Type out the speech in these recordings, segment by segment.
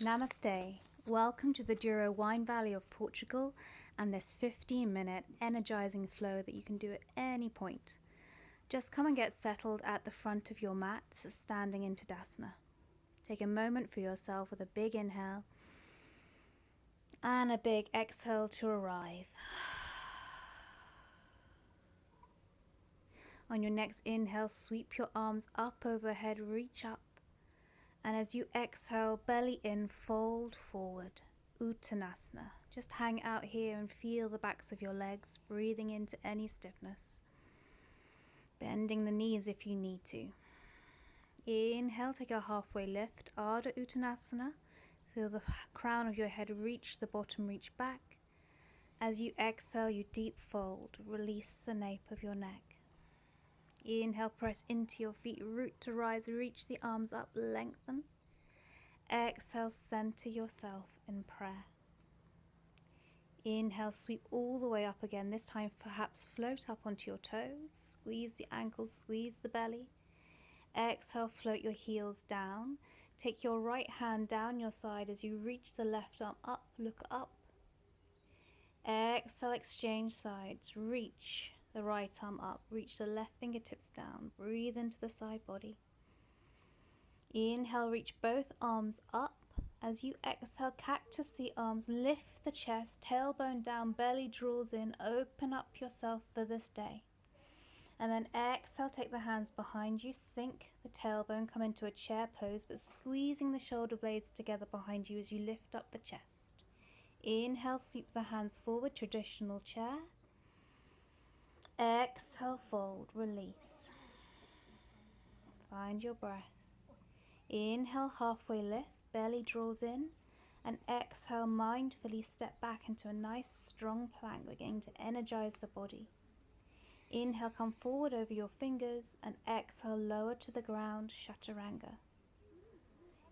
Namaste. Welcome to the Duoro Valley of Portugal and this 15-minute energizing flow that you can do at any point. Just come and get settled at the front of your mat, standing in Tadasana. Take a moment for yourself with a big inhale and a big exhale to arrive. On your next inhale, sweep your arms up overhead, reach up. And as you exhale, belly in, fold forward, Uttanasana. Just hang out here and feel the backs of your legs, breathing into any stiffness. Bending the knees if you need to. Inhale, take a halfway lift, Ardha Uttanasana. Feel the crown of your head reach the bottom, reach back. As you exhale, you deep fold, release the nape of your neck. Inhale, press into your feet, root to rise, reach the arms up, lengthen. Exhale, center yourself in prayer. Inhale, sweep all the way up again. This time perhaps float up onto your toes, squeeze the ankles, squeeze the belly. Exhale, float your heels down. Take your right hand down your side as you reach the left arm up, look up. Exhale, exchange sides, reach the right arm up, reach the left fingertips down, breathe into the side body. Inhale, reach both arms up. As you exhale, cactus the arms, lift the chest, tailbone down, belly draws in, open up yourself for this day. And then exhale, take the hands behind you, sink the tailbone, come into a chair pose, but squeezing the shoulder blades together behind you as you lift up the chest. Inhale, sweep the hands forward, traditional chair. Exhale, fold, release. Find your breath. Inhale, halfway lift, belly draws in. And exhale, mindfully step back into a nice strong plank. We're going to energize the body. Inhale, come forward over your fingers, and exhale, lower to the ground, Chaturanga.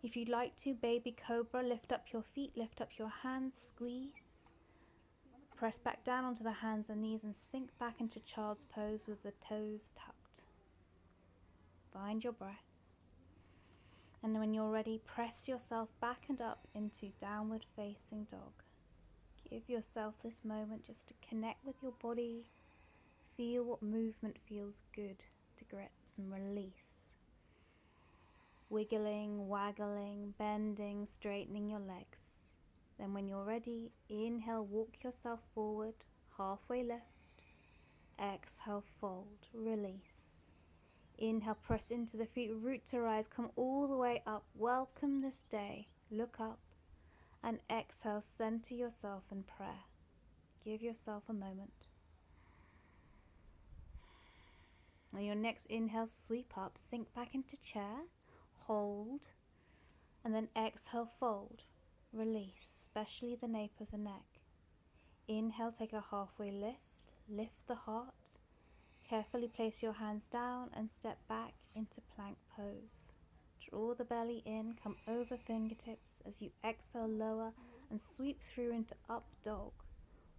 If you'd like to, baby cobra, lift up your feet, lift up your hands, squeeze. Press back down onto the hands and knees and sink back into child's pose with the toes tucked. Find your breath. And when you're ready, press yourself back and up into downward facing dog. Give yourself this moment just to connect with your body. Feel what movement feels good to get some release. Wiggling, waggling, bending, straightening your legs. Then when you're ready, inhale, walk yourself forward, halfway lift. Exhale, fold, release. Inhale, press into the feet, root to rise, come all the way up. Welcome this day, look up. And exhale, center yourself in prayer. Give yourself a moment. On your next inhale, sweep up, sink back into chair, hold, and then exhale, fold, release, especially the nape of the neck. Inhale, take a halfway lift, lift the heart, carefully place your hands down and step back into plank pose. Draw the belly in, come over fingertips as you exhale, lower and sweep through into up dog,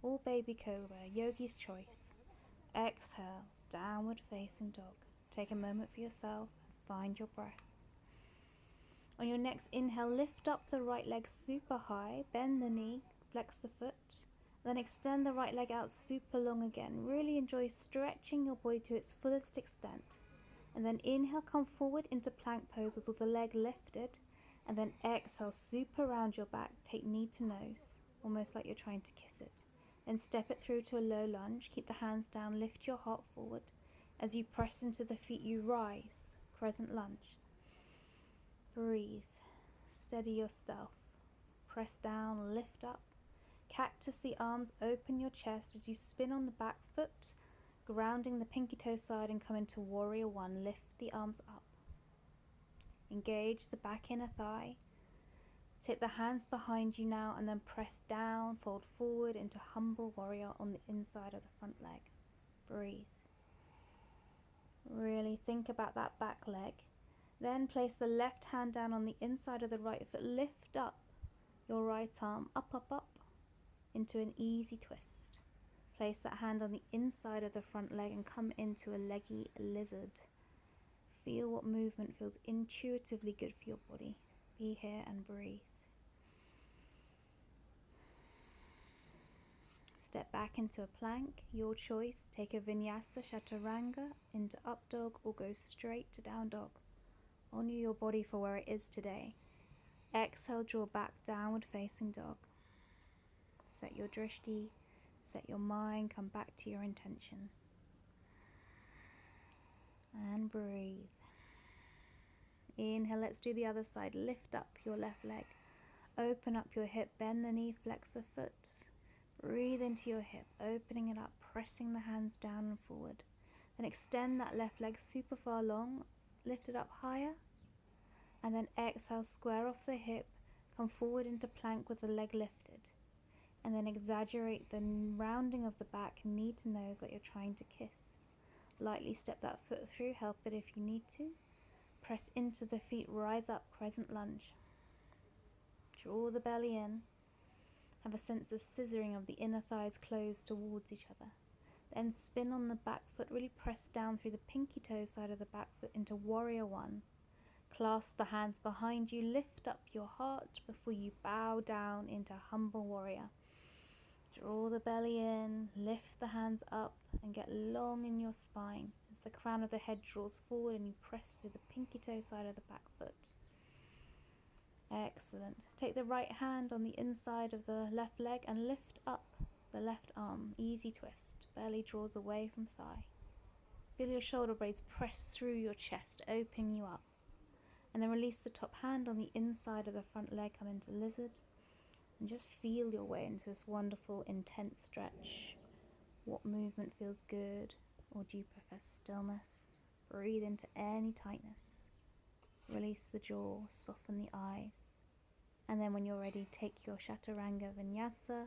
or baby cobra, yogi's choice. Exhale, downward facing dog. Take a moment for yourself and find your breath. On your next inhale, lift up the right leg super high, bend the knee, flex the foot, then extend the right leg out super long again. Really enjoy stretching your body to its fullest extent. And then inhale, come forward into plank pose with the leg lifted, and then exhale, super round your back, take knee to nose, almost like you're trying to kiss it. Then step it through to a low lunge, keep the hands down, lift your heart forward. As you press into the feet, you rise, crescent lunge. Breathe, steady yourself, press down, lift up. Cactus the arms, open your chest as you spin on the back foot, grounding the pinky toe side and come into warrior one. Lift the arms up. Engage the back inner thigh. Take the hands behind you now and then press down, fold forward into humble warrior on the inside of the front leg. Breathe. Really think about that back leg. Then place the left hand down on the inside of the right foot. Lift up your right arm, up, up, up, into an easy twist. Place that hand on the inside of the front leg and come into a leggy lizard. Feel what movement feels intuitively good for your body. Be here and breathe. Step back into a plank, your choice. Take a vinyasa chaturanga into up dog or go straight to down dog. Honor your body for where it is today. Exhale, draw back, downward facing dog. Set your drishti, set your mind, come back to your intention. And breathe. Inhale, let's do the other side. Lift up your left leg. Open up your hip, bend the knee, flex the foot. Breathe into your hip, opening it up, pressing the hands down and forward. Then extend that left leg super far long, lift it up higher. And then exhale, square off the hip, come forward into plank with the leg lifted. And then exaggerate the rounding of the back, knee to nose, like you're trying to kiss. Lightly step that foot through, help it if you need to. Press into the feet, rise up, crescent lunge. Draw the belly in. Have a sense of scissoring of the inner thighs closed towards each other. Then spin on the back foot, really press down through the pinky toe side of the back foot into warrior one. Clasp the hands behind you, lift up your heart before you bow down into humble warrior. Draw the belly in, lift the hands up and get long in your spine as the crown of the head draws forward and you press through the pinky toe side of the back foot. Excellent. Take the right hand on the inside of the left leg and lift up the left arm. Easy twist. Belly draws away from thigh. Feel your shoulder blades press through your chest, opening you up. And then release the top hand on the inside of the front leg, come into lizard. And just feel your way into this wonderful, intense stretch. What movement feels good, or do you prefer stillness? Breathe into any tightness. Release the jaw, soften the eyes. And then when you're ready, take your chaturanga vinyasa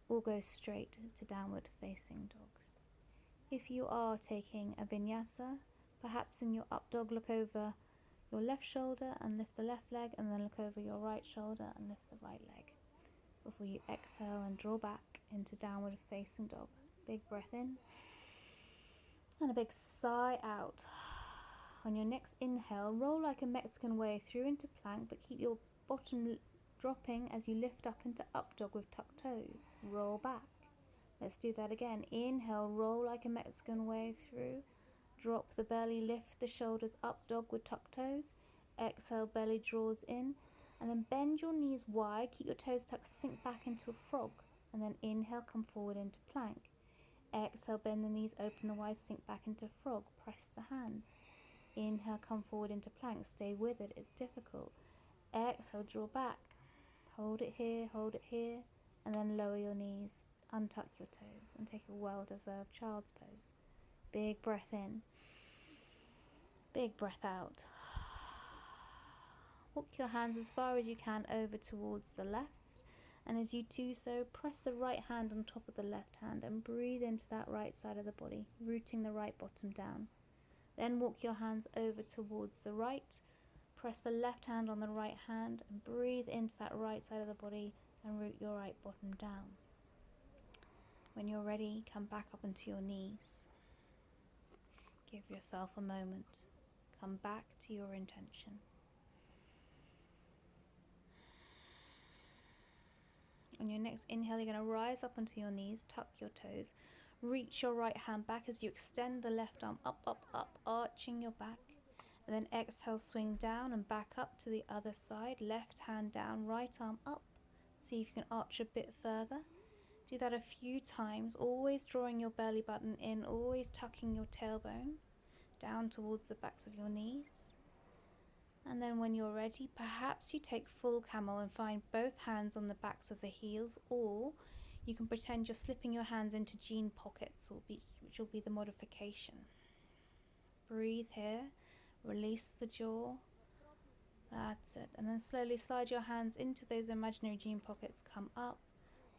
or go straight to downward facing dog. If you are taking a vinyasa, perhaps in your up dog, look over your left shoulder and lift the left leg, and then look over your right shoulder and lift the right leg. Before you exhale and draw back into downward facing dog. Big breath in and a big sigh out. On your next inhale, roll like a Mexican way through into plank, but keep your bottom dropping as you lift up into up dog with tucked toes. Roll back. Let's do that again. Inhale, roll like a Mexican way through. Drop the belly, lift the shoulders, up dog with tucked toes. Exhale, belly draws in. And then bend your knees wide, keep your toes tucked, sink back into a frog. And then inhale, come forward into plank. Exhale, bend the knees, open the wide, sink back into frog. Press the hands. Inhale, come forward into plank. Stay with it, it's difficult. Exhale, draw back. Hold it here, and then lower your knees, untuck your toes, and take a well-deserved child's pose. Big breath in. Big breath out. Walk your hands as far as you can over towards the left. And as you do so, press the right hand on top of the left hand and breathe into that right side of the body, rooting the right bottom down. Then walk your hands over towards the right. Press the left hand on the right hand and breathe into that right side of the body and root your right bottom down. When you're ready, come back up onto your knees. Give yourself a moment. Come back to your intention. On your next inhale, you're going to rise up onto your knees, tuck your toes, reach your right hand back as you extend the left arm up, up, up, arching your back. And then exhale, swing down and back up to the other side. Left hand down, right arm up. See if you can arch a bit further. Do that a few times, always drawing your belly button in, always tucking your tailbone down towards the backs of your knees. And then when you're ready, perhaps you take full camel and find both hands on the backs of the heels, or you can pretend you're slipping your hands into jean pockets, which will be the modification. Breathe here, release the jaw. That's it. And then slowly slide your hands into those imaginary jean pockets, come up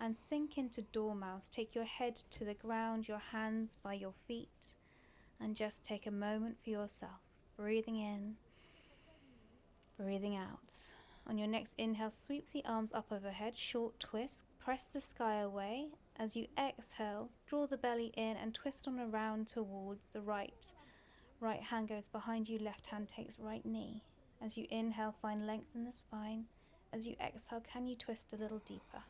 and sink into dormouse. Take your head to the ground, your hands by your feet, and just take a moment for yourself. Breathing in, breathing out. On your next inhale, sweep the arms up overhead, short twist, press the sky away. As you exhale, draw the belly in and twist on around towards the right. Right hand goes behind you, left hand takes right knee. As you inhale, find length in the spine. As you exhale, can you twist a little deeper?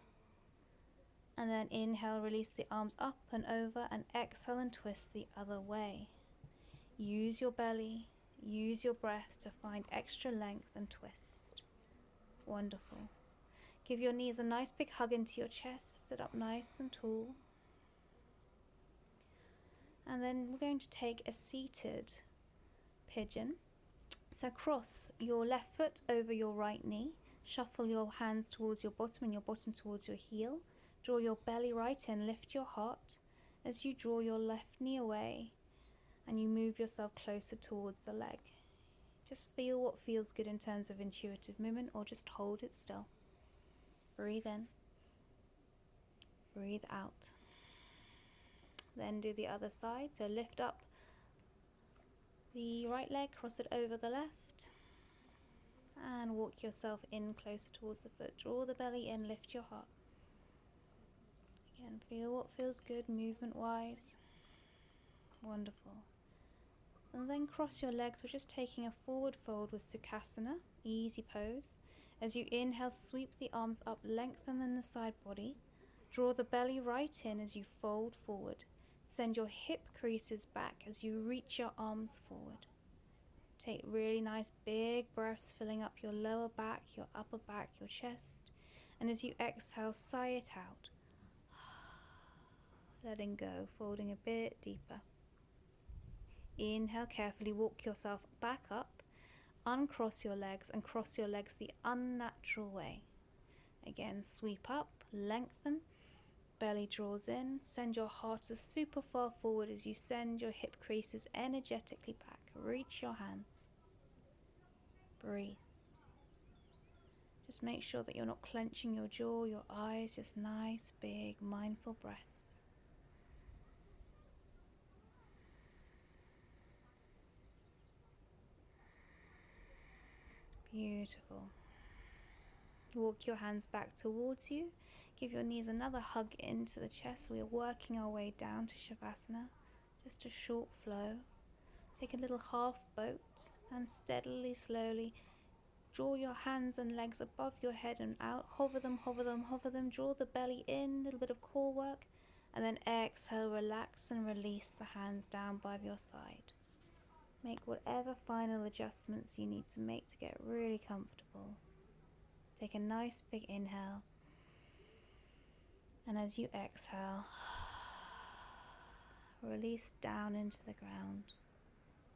And then inhale, release the arms up and over, and exhale and twist the other way. Use your belly, use your breath to find extra length and twist. Wonderful. Give your knees a nice big hug into your chest, sit up nice and tall. And then we're going to take a seated pigeon. So cross your left foot over your right knee, shuffle your hands towards your bottom and your bottom towards your heel. Draw your belly right in, lift your heart as you draw your left knee away and you move yourself closer towards the leg. Just feel what feels good in terms of intuitive movement, or just hold it still. Breathe in, breathe out. Then do the other side. So lift up the right leg, cross it over the left, and walk yourself in closer towards the foot. Draw the belly in, lift your heart. Again, feel what feels good movement wise. Wonderful. And then cross your legs. We're just taking a forward fold with Sukhasana, easy pose. As you inhale, sweep the arms up, lengthen in the side body. Draw the belly right in as you fold forward. Send your hip creases back as you reach your arms forward. Take really nice big breaths, filling up your lower back, your upper back, your chest. And as you exhale, sigh it out. Letting go, folding a bit deeper. Inhale, carefully walk yourself back up. Uncross your legs and cross your legs the unnatural way. Again, sweep up, lengthen. Belly draws in. Send your heart as super far forward as you send your hip creases energetically back. Reach your hands. Breathe. Just make sure that you're not clenching your jaw, your eyes, just nice, big, mindful breaths. Beautiful. Walk your hands back towards you. Give your knees another hug into the chest. We are working our way down to Shavasana. Just a short flow. Take a little half boat and steadily, slowly draw your hands and legs above your head and out. Hover them, hover them, hover them. Draw the belly in, a little bit of core work. And then exhale, relax and release the hands down by your side. Make whatever final adjustments you need to make to get really comfortable. Take a nice big inhale. And as you exhale, release down into the ground.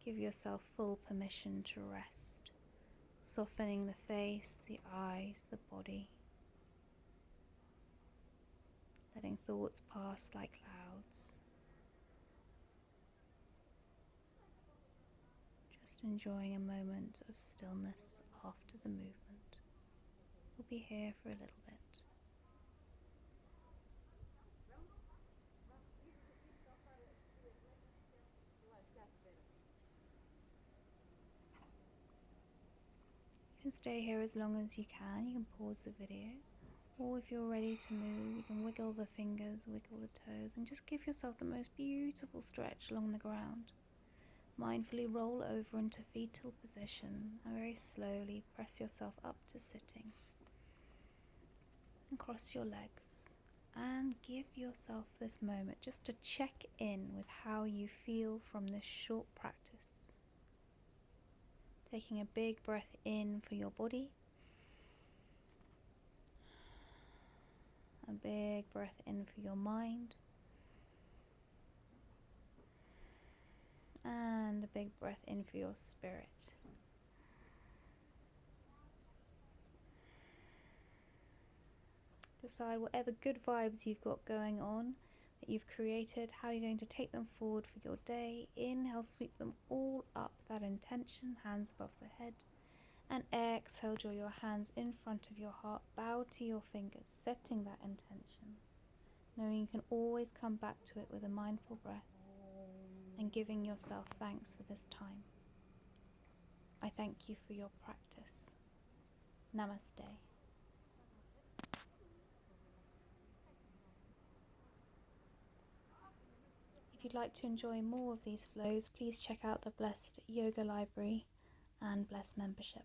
Give yourself full permission to rest, softening the face, the eyes, the body, letting thoughts pass like clouds. Just enjoying a moment of stillness after the movement. We'll be here for a little bit. You can stay here as long as you can. You can pause the video, or if you're ready to move, you can wiggle the fingers, wiggle the toes, and just give yourself the most beautiful stretch along the ground. Mindfully roll over into fetal position and very slowly press yourself up to sitting. And cross your legs and give yourself this moment just to check in with how you feel from this short practice. Taking a big breath in for your body, a big breath in for your mind, and a big breath in for your spirit. Decide whatever good vibes you've got going on that you've created, how you're going to take them forward for your day. Inhale, sweep them all up, that intention, hands above the head. And exhale, draw your hands in front of your heart, bow to your fingers, setting that intention. Knowing you can always come back to it with a mindful breath and giving yourself thanks for this time. I thank you for your practice. Namaste. If you'd like to enjoy more of these flows, please check out the Blessed Yoga Library and Blessed Membership.